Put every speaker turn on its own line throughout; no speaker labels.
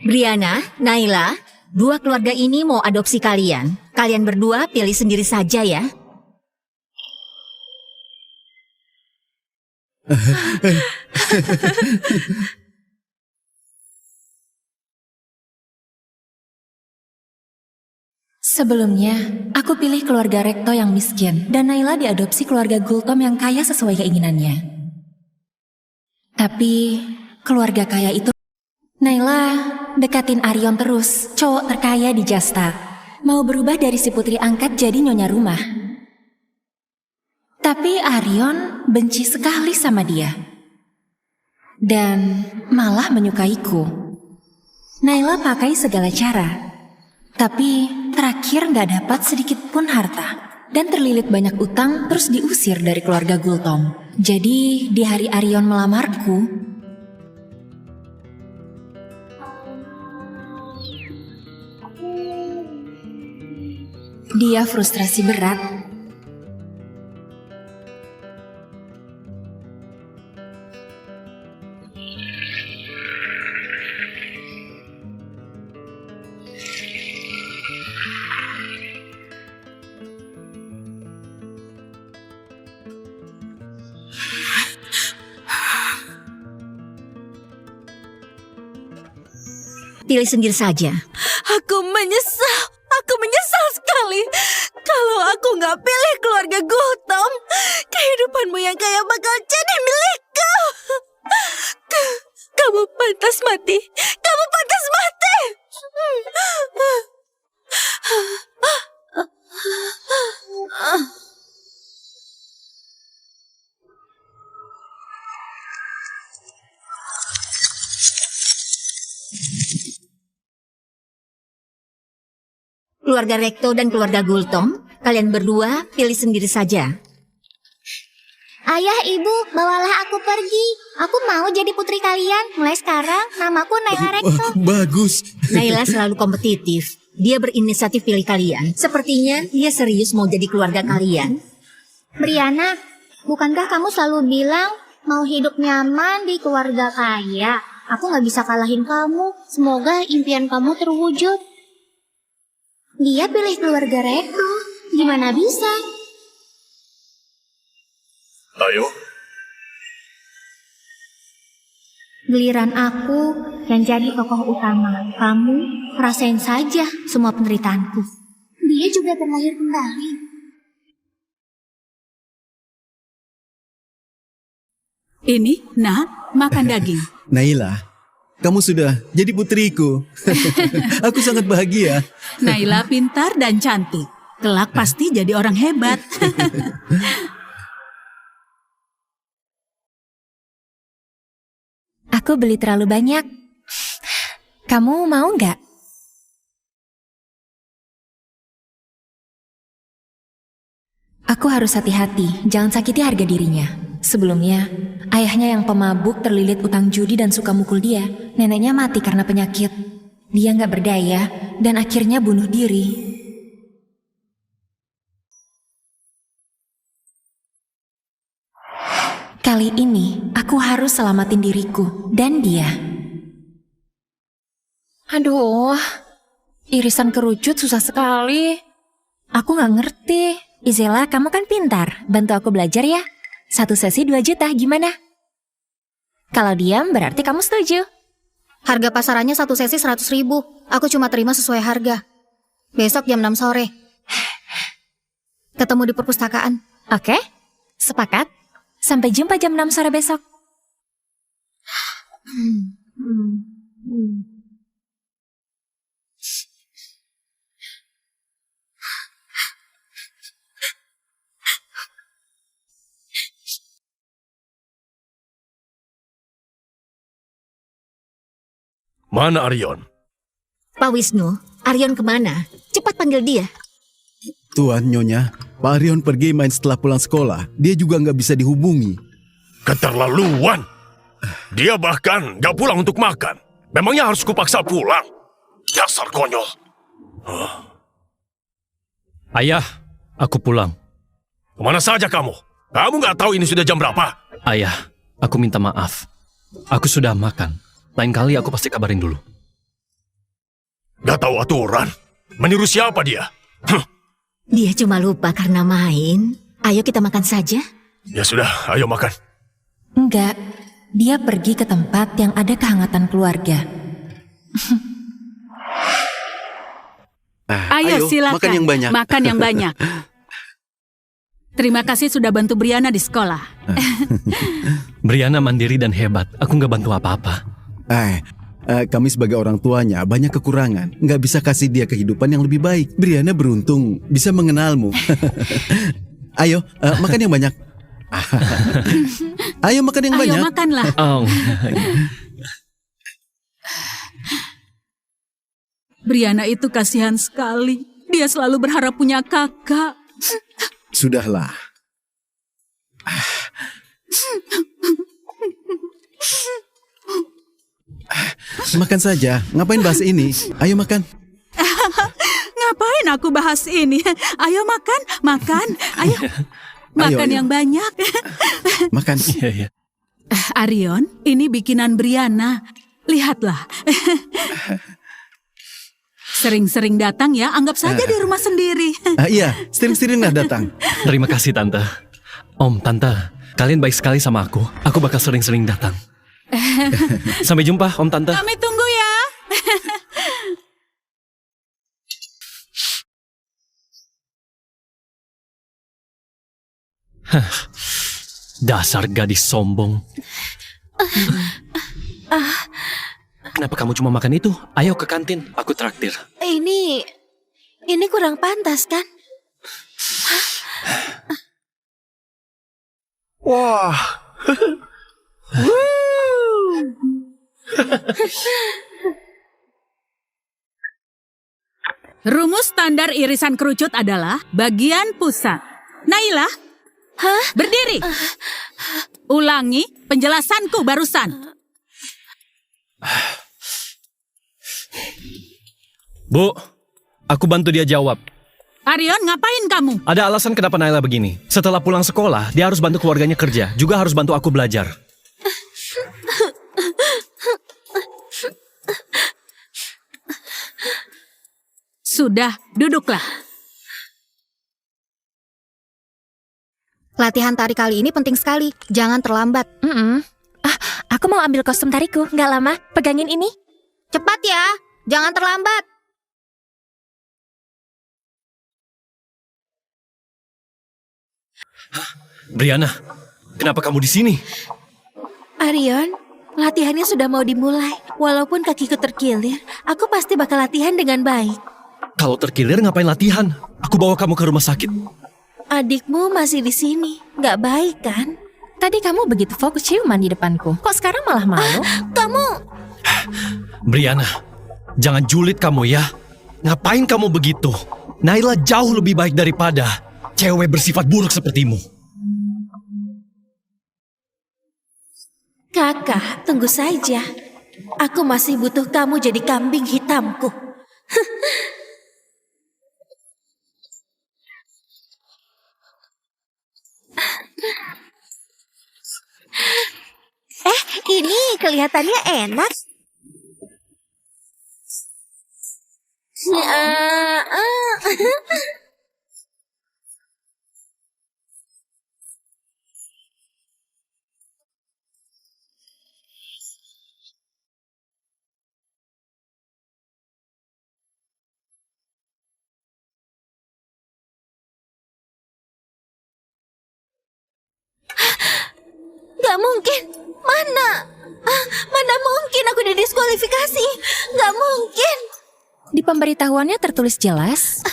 Brianna, Naila, dua keluarga ini mau adopsi kalian. Kalian berdua pilih sendiri saja ya.
Sebelumnya, aku pilih keluarga Rekto yang miskin dan Naila diadopsi keluarga Gultom yang kaya sesuai keinginannya. Tapi, keluarga kaya itu... Naila dekatin Arion terus, cowok terkaya di Jasta. Mau berubah dari si putri angkat jadi nyonya rumah. Tapi Arion benci sekali sama dia. Dan malah menyukaiku. Naila pakai segala cara. Tapi terakhir gak dapat sedikit pun harta. Dan terlilit banyak utang terus diusir dari keluarga Gultom. Jadi di hari Arion melamarku, dia frustrasi berat.
Pilih sendiri saja.
Aku menyesal sekali. Kalau aku nggak pilih keluarga Gultom, kehidupanmu yang kaya bakal jadi milikku. Kamu pantas mati. Kamu pantas mati.
Keluarga Rekto dan keluarga Gultom, kalian berdua pilih sendiri saja.
Ayah, ibu, bawalah aku pergi. Aku mau jadi putri kalian. Mulai sekarang, namaku Naila Rekto.
Bagus.
Naila selalu kompetitif. Dia berinisiatif pilih kalian. Sepertinya dia serius mau jadi keluarga kalian.
Brianna, bukankah kamu selalu bilang mau hidup nyaman di keluarga kaya? Aku gak bisa kalahin kamu. Semoga impian kamu terwujud. Dia pilih keluarga Rekto. Gimana bisa?
Ayo.
Giliran aku yang jadi tokoh utama. Kamu rasain saja semua penderitaanku. Dia juga terlahir kembali.
Ini, nak, makan daging.
Naila, kamu sudah jadi putriku. Aku sangat bahagia.
Naila pintar dan cantik. Kelak pasti jadi orang hebat.
aku beli terlalu banyak. Kamu mau nggak? Aku harus hati-hati, jangan sakiti harga dirinya. Sebelumnya, ayahnya yang pemabuk terlilit utang judi dan suka mukul dia. Neneknya mati karena penyakit. Dia nggak berdaya dan akhirnya bunuh diri. Kali ini, aku harus selamatin diriku dan dia. Aduh, irisan kerucut susah sekali. Aku nggak ngerti. Izela, kamu kan pintar. Bantu aku belajar ya. 1 sesi 2 juta, gimana? Kalau diam, berarti kamu setuju.
Harga pasarannya 1 sesi 100.000. Aku cuma terima sesuai harga. Besok jam 6 sore. Ketemu di perpustakaan.
Oke, sepakat. Sampai jumpa jam 6 sore besok.
Mana Arion?
Pak Wisnu, Arion kemana? Cepat panggil dia.
Tuan Nyonya, Pak Arion pergi main setelah pulang sekolah. Dia juga nggak bisa dihubungi.
Keterlaluan. Dia bahkan gak pulang untuk makan. Memangnya harus kupaksa pulang? Dasar konyol.
Ayah, aku pulang.
Kemana saja kamu? Kamu gak tahu ini sudah jam berapa?
Ayah, aku minta maaf. Aku sudah makan. Lain kali aku pasti kabarin dulu.
Gak tahu aturan. Meniru siapa dia?
Dia cuma lupa karena main. Ayo kita makan saja.
Ya sudah, ayo makan.
Enggak, dia pergi ke tempat yang ada kehangatan keluarga.
Ayo silakan.
Makan yang banyak.
Makan yang banyak. Terima kasih sudah bantu Brianna di sekolah.
Brianna mandiri dan hebat. Aku nggak bantu apa-apa.
Kami sebagai orang tuanya banyak kekurangan. Nggak bisa kasih dia kehidupan yang lebih baik. Brianna beruntung bisa mengenalmu. Ayo, makan yang banyak. Ayo makan yang banyak.
Ayo makanlah.
Oh.
Brianna itu kasihan sekali. Dia selalu berharap punya kakak.
Sudahlah. Makan saja. Ngapain bahas ini? Ayo makan.
Ngapain aku bahas ini? Ayo makan, makan. Ayo. Makan
ayo.
yang banyak.
Makan.
Iya, iya.
Arion, ini bikinan Brianna. Lihatlah. Sering-sering datang ya, anggap saja di rumah sendiri.
Iya, sering-seringlah datang.
Terima kasih, Tante. Om, Tante, kalian baik sekali sama aku. Aku bakal sering-sering datang. Sampai jumpa, Om, Tante.
Kami tunggu ya.
Dasar gadis sombong. Kenapa kamu cuma makan itu? Ayo ke kantin, aku traktir.
Ini kurang pantas kan?
Wah.
Rumus standar irisan kerucut adalah bagian pusat. Naila, berdiri. Ulangi penjelasanku barusan.
Bu, aku bantu dia jawab.
Arion, ngapain kamu?
Ada alasan kenapa Naila begini. Setelah pulang sekolah, dia harus bantu keluarganya kerja. Juga harus bantu aku belajar.
Sudah, duduklah.
Latihan tari kali ini penting sekali. Jangan terlambat.
Aku mau ambil kostum tariku, nggak lama. Pegangin ini.
Cepat ya. Jangan terlambat.
Brianna, kenapa kamu di sini?
Arion, latihannya sudah mau dimulai. Walaupun kakiku terkilir, aku pasti bakal latihan dengan baik.
Kalau terkilir ngapain latihan? Aku bawa kamu ke rumah sakit.
Adikmu masih di sini, nggak baik kan?
Tadi kamu begitu fokus ciuman di depanku. Kok sekarang malah malu?
Kamu
Brianna, jangan julid kamu ya. Ngapain kamu begitu? Naila jauh lebih baik daripada cewek bersifat buruk sepertimu.
Kakak, tunggu saja. Aku masih butuh kamu jadi kambing hitamku. Ini kelihatannya enak. Gak mungkin. Mana mungkin aku didiskualifikasi. Gak mungkin.
Di pemberitahuannya tertulis jelas.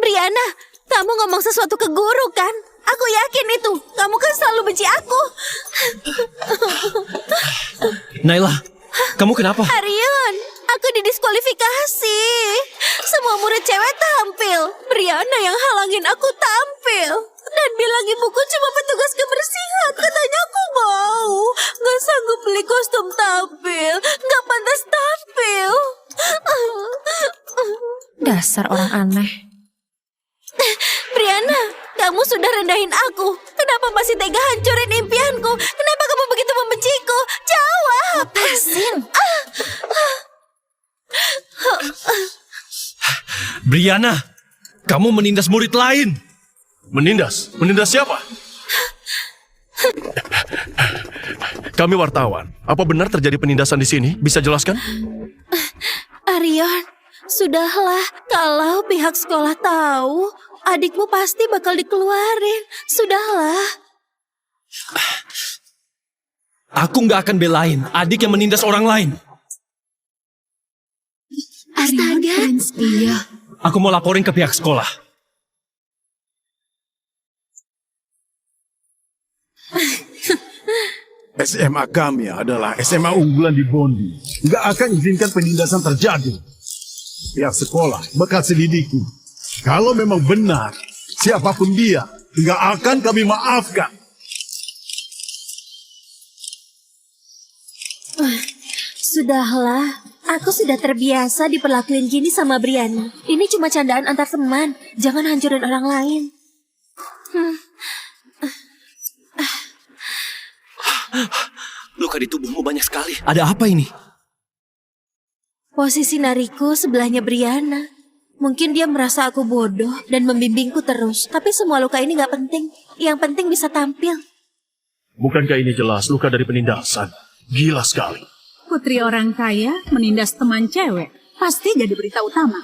Brianna, kamu ngomong sesuatu ke guru kan? Aku yakin itu. Kamu kan selalu benci aku.
Naila, kamu kenapa?
Arion, aku didiskualifikasi. Semua murid cewek tampil. Brianna yang halangin aku tampil. Dan bilang ibuku cuma petugas kebersihan. Katanya aku mau. Gak sanggup beli kostum tampil. Gak pantas tampil.
Dasar orang aneh.
Brianna, kamu sudah rendahin aku. Kenapa masih tega hancurin impianku? Kenapa kamu begitu membenciku? Jawab.
Lepasin.
Brianna, kamu menindas murid lain.
Menindas? Menindas siapa? Kami wartawan. Apa benar terjadi penindasan di sini? Bisa jelaskan?
Arion, sudahlah. Kalau pihak sekolah tahu, adikmu pasti bakal dikeluarin. Sudahlah.
Aku nggak akan belain adik yang menindas orang lain.
Astaga.
Iya.
Aku mau laporin ke pihak sekolah.
SMA kami adalah SMA unggulan di Bondi. Nggak akan izinkan penindasan terjadi. Pihak sekolah bakal selidiki. Kalau memang benar, siapapun dia, nggak akan kami maafkan.
Sudahlah. Aku sudah terbiasa diperlakuin gini sama Brianna. Ini cuma candaan antar teman. Jangan hancurin orang lain.
Luka di tubuhmu banyak sekali. Ada apa ini?
Posisi Nariko sebelahnya Brianna. Mungkin dia merasa aku bodoh dan membimbingku terus. Tapi semua luka ini gak penting. Yang penting bisa tampil.
Bukankah ini jelas luka dari penindasan? Gila sekali.
Putri orang kaya menindas teman cewek. Pasti jadi berita utama.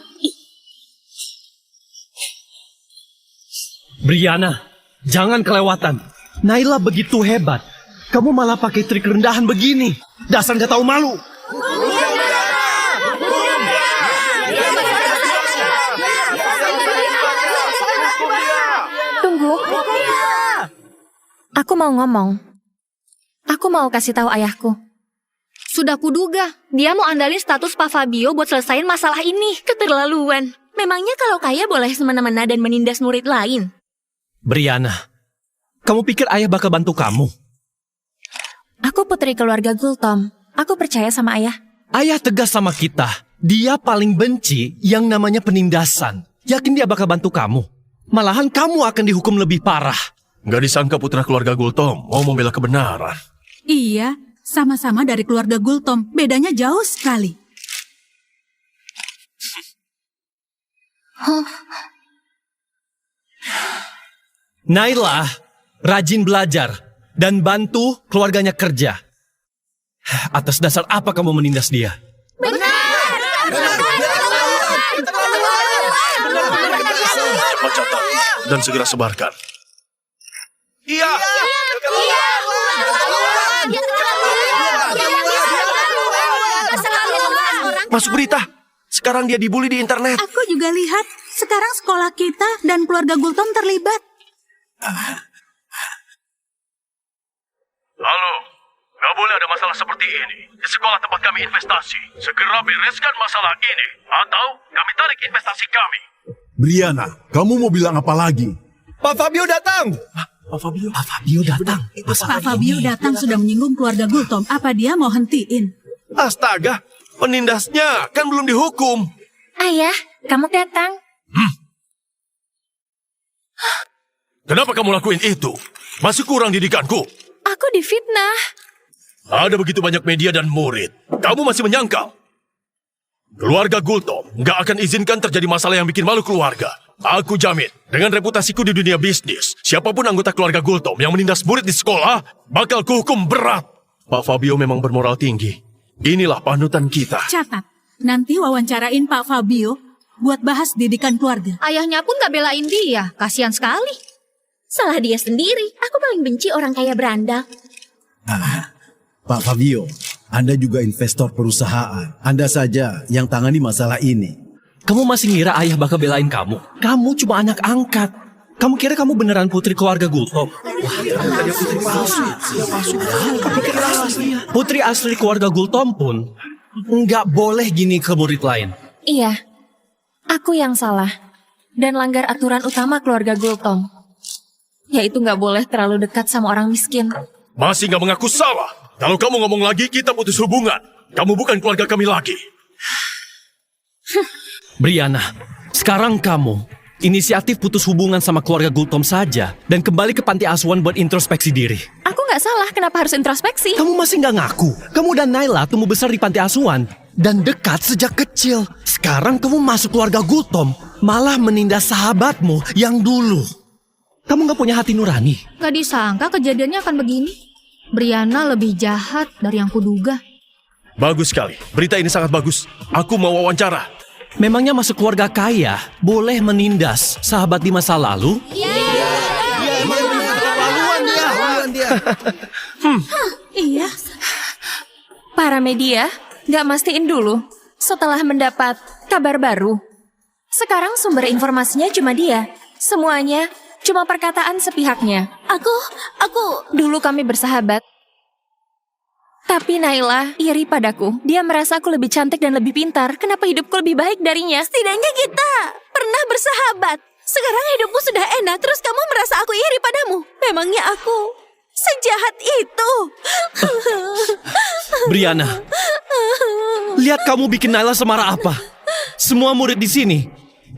Brianna, jangan kelewatan. Naila begitu hebat. Kamu malah pakai trik rendahan begini. Dasar gak tahu malu.
Tunggu. Aku mau ngomong. Aku mau kasih tahu ayahku.
Sudah kuduga, dia mau andalin status Pak Fabio buat selesaiin masalah ini.
Keterlaluan. Memangnya kalau kaya boleh semena-mena dan menindas murid lain?
Brianna, kamu pikir ayah bakal bantu kamu?
Aku putri keluarga Gultom. Aku percaya sama ayah.
Ayah tegas sama kita. Dia paling benci yang namanya penindasan. Yakin dia bakal bantu kamu? Malahan kamu akan dihukum lebih parah.
Nggak disangka putra keluarga Gultom mau membela kebenaran.
Iya, sama-sama dari keluarga Gultom. Bedanya jauh sekali.
Naila, rajin belajar dan bantu keluarganya kerja. Atas dasar apa kamu menindas dia?
Catat dan segera sebarkan. Iya. Masuk berita. Sekarang dia dibully di internet.
Aku juga lihat sekarang sekolah kita dan keluarga Gultom terlibat.
Halo, nggak boleh ada masalah seperti ini. Di sekolah tempat kami investasi, segera bereskan masalah ini. Atau kami tarik investasi kami.
Brianna, kamu mau bilang apa lagi?
Pak Fabio datang. Pak Fabio datang.
Pak Fabio datang sudah menyinggung keluarga Gultom. Apa dia mau hentiin?
Astaga, penindasnya kan belum dihukum.
Ayah, kamu datang.
Kenapa kamu lakuin itu? Masih kurang didikanku.
Aku difitnah.
Ada begitu banyak media dan murid. Kamu masih menyangkal. Keluarga Gultom nggak akan izinkan terjadi masalah yang bikin malu keluarga. Aku jamin, dengan reputasiku di dunia bisnis, siapapun anggota keluarga Gultom yang menindas murid di sekolah, bakal kuhukum berat. Pak Fabio memang bermoral tinggi. Inilah panutan kita.
Catat, nanti wawancarain Pak Fabio buat bahas didikan keluarga.
Ayahnya pun gak belain dia, kasihan sekali.
Salah dia sendiri. Aku paling benci orang kaya berandal.
Pak Fabio, Anda juga investor perusahaan. Anda saja yang tangani masalah ini.
Kamu masih ngira ayah bakal belain kamu? Kamu cuma anak angkat. Kamu kira kamu beneran putri keluarga Gultom? Putri asli keluarga Gultom pun nggak boleh gini ke murid lain.
Iya, aku yang salah. Dan langgar aturan utama keluarga Gultom. Yaitu nggak boleh terlalu dekat sama orang miskin.
Masih nggak mengaku salah. Kalau kamu ngomong lagi, kita putus hubungan. Kamu bukan keluarga kami lagi.
Brianna, sekarang kamu inisiatif putus hubungan sama keluarga Gultom saja dan kembali ke panti asuhan buat introspeksi diri.
Aku nggak salah, kenapa harus introspeksi?
Kamu masih nggak ngaku. Kamu dan Naila tumbuh besar di panti asuhan dan dekat sejak kecil. Sekarang kamu masuk keluarga Gultom. malah menindas sahabatmu yang dulu. Kamu gak punya hati nurani.
Gak disangka kejadiannya akan begini. Brianna lebih jahat dari yang kuduga.
Bagus sekali. Berita ini sangat bagus. Aku mau wawancara.
Memangnya masuk keluarga kaya boleh menindas sahabat di masa lalu?
Iya. Para media gak mastiin dulu setelah mendapat kabar baru. Sekarang sumber informasinya cuma dia. Semuanya cuma perkataan sepihaknya.
Aku...
Dulu kami bersahabat. Tapi Naila iri padaku. Dia merasa aku lebih cantik dan lebih pintar. Kenapa hidupku lebih baik darinya?
Setidaknya kita pernah bersahabat. Sekarang hidupmu sudah enak, terus kamu merasa aku iri padamu. Memangnya aku sejahat itu?
Brianna, lihat kamu bikin Naila semarah apa. Semua murid di sini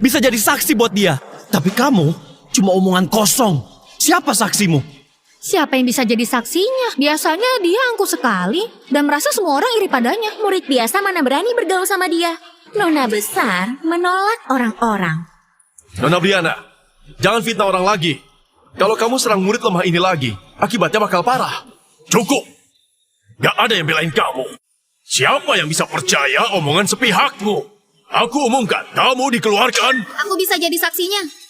bisa jadi saksi buat dia. Tapi kamu cuma omongan kosong. Siapa saksimu?
Siapa yang bisa jadi saksinya? Biasanya dia angkuh sekali dan merasa semua orang iri padanya.
Murid biasa mana berani bergaul sama dia. Nona besar menolak orang-orang.
Nona Brianna, jangan fitnah orang lagi. Kalau kamu serang murid lemah ini lagi, akibatnya bakal parah. Cukup. Gak ada yang belain kamu. Siapa yang bisa percaya omongan sepihakmu? Aku umumkan, kamu dikeluarkan.
Aku bisa jadi saksinya.